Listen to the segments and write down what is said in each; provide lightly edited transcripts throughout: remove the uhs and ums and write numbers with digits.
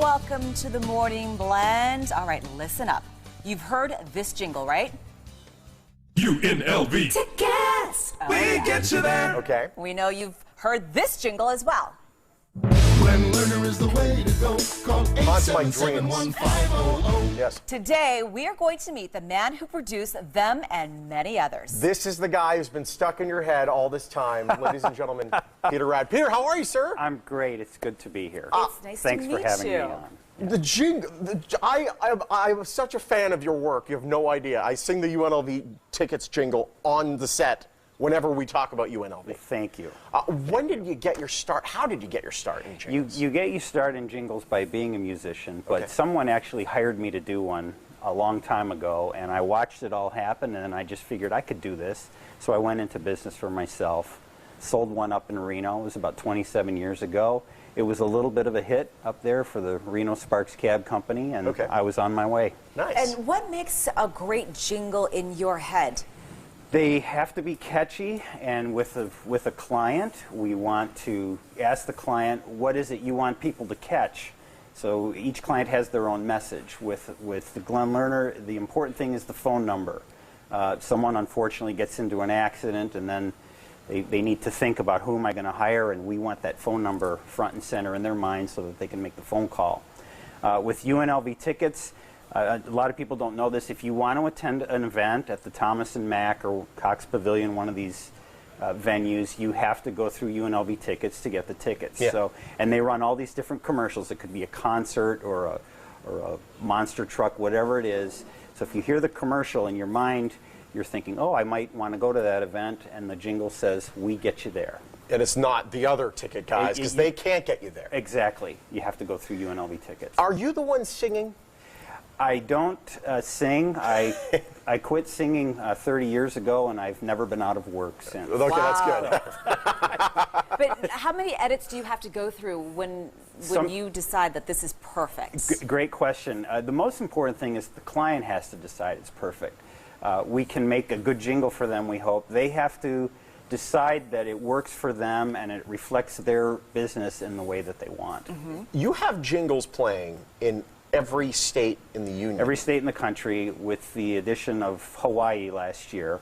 welcome to the Morning Blend. All right, listen up. You've heard this jingle, right? UNLV Tickets! We get you there. Okay. We know you've heard this jingle as well. Glen Lerner is the way to go. Call Haunts my dreams. 877-1500. Yes. Today, we are going to meet the man who produced them and many others. This is the guy who's been stuck in your head all this time, ladies and gentlemen, Peter Radd. Peter, how are you, sir? I'm great. It's good to be here. It's nice Thanks to for meet having you. me on. The jingle. I'm such a fan of your work. You have no idea. I sing the UNLV Tickets jingle on the set whenever we talk about UNLV. Thank you. When did you get your start? How did you get your start in jingles? You get your start in jingles by being a musician, but Okay. someone actually hired me to do one a long time ago, and I watched it all happen, and I just figured I could do this. So I went into business for myself, sold one up in Reno. It was about 27 years ago. It was a little bit of a hit up there for the Reno Sparks Cab Company, and Okay. I was on my way. Nice. And what makes a great jingle in your head? They have to be catchy, and with a client, we want to ask the client, what is it you want people to catch? So each client has their own message. With the Glen Lerner, the important thing is the phone number. Someone unfortunately gets into an accident, and then they need to think about who am I going to hire, and we want that phone number front and center in their mind so that they can make the phone call. With UNLV Tickets, a lot of people don't know this. If you want to attend an event at the Thomas and Mack or Cox Pavilion, one of these venues, you have to go through UNLV Tickets to get the tickets. Yeah. So, and they run all these different commercials. It could be a concert or a monster truck, whatever it is. So if you hear the commercial in your mind, you're thinking, oh, I might want to go to that event, and the jingle says, we get you there. And it's not the other ticket guys, because they can't get you there. Exactly. You have to go through UNLV Tickets. Are you the one singing? I don't sing. I quit singing 30 years ago, and I've never been out of work since. Okay, that's good. But how many edits do you have to go through when you decide that this is perfect? Great question. The most important thing is the client has to decide it's perfect. We can make a good jingle for them, we hope. They have to decide that it works for them and it reflects their business in the way that they want. Mm-hmm. You have jingles playing in every state in the union. Every state in the country, with the addition of Hawaii last year.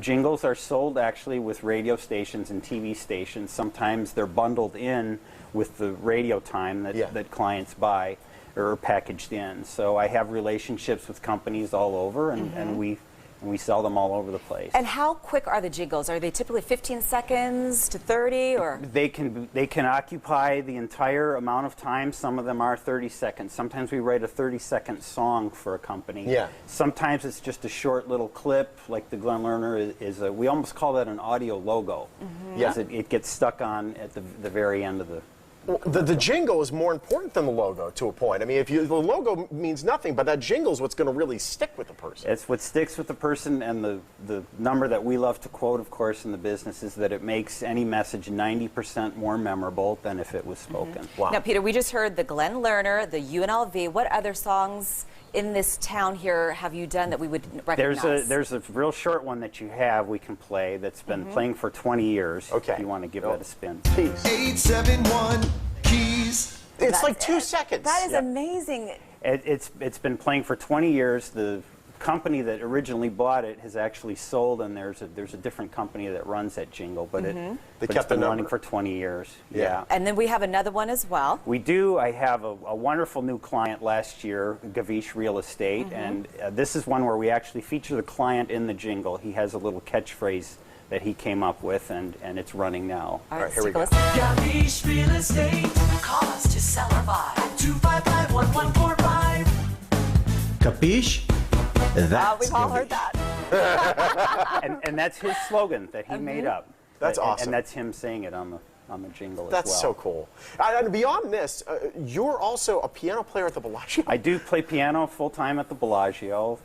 Jingles are sold actually with radio stations and TV stations. Sometimes they're bundled in with the radio time that clients buy or packaged in. So I have relationships with companies all over, and we sell them all over the place. And how quick are the jingles? Are they typically 15 seconds to 30, or? They can occupy the entire amount of time. Some of them are 30 seconds. Sometimes we write a 30-second song for a company. Yeah. Sometimes it's just a short little clip, like the Glen Lerner is we almost call that an audio logo. Yeah. It gets stuck on at the very end of the... Well, the jingle is more important than the logo to a point. I mean, the logo means nothing, but that jingle is what's going to really stick with the person. It's what sticks with the person, and the number that we love to quote, of course, in the business is that it makes any message 90% more memorable than if it was spoken. Wow. Now, Peter, we just heard the Glen Lerner, the UNLV. What other songs in this town here have you done that we would recognize? There's a real short one that you have we can play that's been playing for 20 years. Okay. If you want to give that a spin. Please. 871 keys. It's like 2 seconds. That is amazing. It's been playing for 20 years. The company that originally bought it has actually sold, and there's a different company that runs that jingle, but They it's kept the been running number. for 20 years. Yeah. And then we have another one as well. We do. I have a wonderful new client last year, Gavish Real Estate, and this is one where we actually feature the client in the jingle. He has a little catchphrase that he came up with, and it's running now. All right, here we go. Gavish Real Estate. Call us to sell or buy. 255-1145. Capiche? That's We've all heard that. And that's his slogan that he made up. That's awesome. And that's him saying it on the jingle as well. That's so cool. And beyond this, you're also a piano player at the Bellagio. I do play piano full-time at the Bellagio.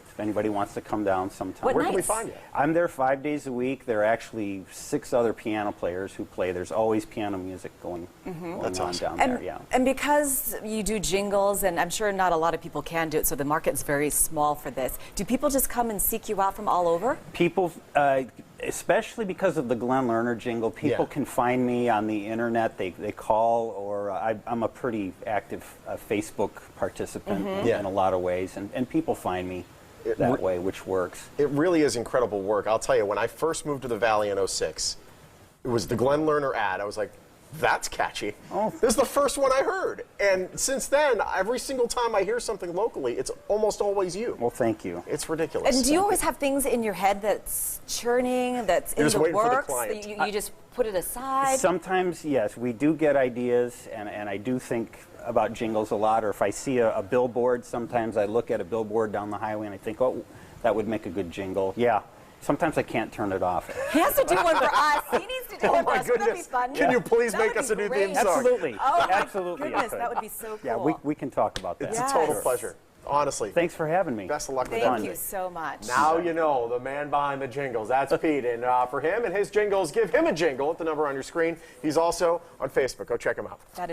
If anybody wants to come down sometime. What Where can we nice. find you? I'm there 5 days a week. There are actually 6 other piano players who play. There's always piano music going That's on awesome. down there, yeah. And because you do jingles, and I'm sure not a lot of people can do it, so the market's very small for this, do people just come and seek you out from all over? People, Especially because of the Glen Lerner jingle, people can find me on the internet. They call, or I'm a pretty active Facebook participant in a lot of ways, and people find me that way, which works. It really is incredible work. I'll tell you, when I first moved to the Valley in '06, it was the Glen Lerner ad. I was like, that's catchy. Oh. This is the first one I heard. And since then, every single time I hear something locally, it's almost always you. Well, thank you. It's ridiculous. And do you always have things in your head that's churning, that's in the works? You just put it aside? Sometimes, yes. We do get ideas, and I do think about jingles a lot. Or if I see a billboard, sometimes I look at a billboard down the highway and I think, oh, that would make a good jingle. Yeah. Sometimes I can't turn it off. He has to do one for us. He needs to do one for us. Goodness. That'd be fun. Can you please make us a new theme song? Absolutely. Oh, absolutely. My goodness, that would be so cool. Yeah, we can talk about that. It's a total pleasure. Honestly. Thanks for having me. Best of luck with that. Thank you so much. Now you know the man behind the jingles. That's Pete. And for him and his jingles, give him a jingle at the number on your screen. He's also on Facebook. Go check him out. That is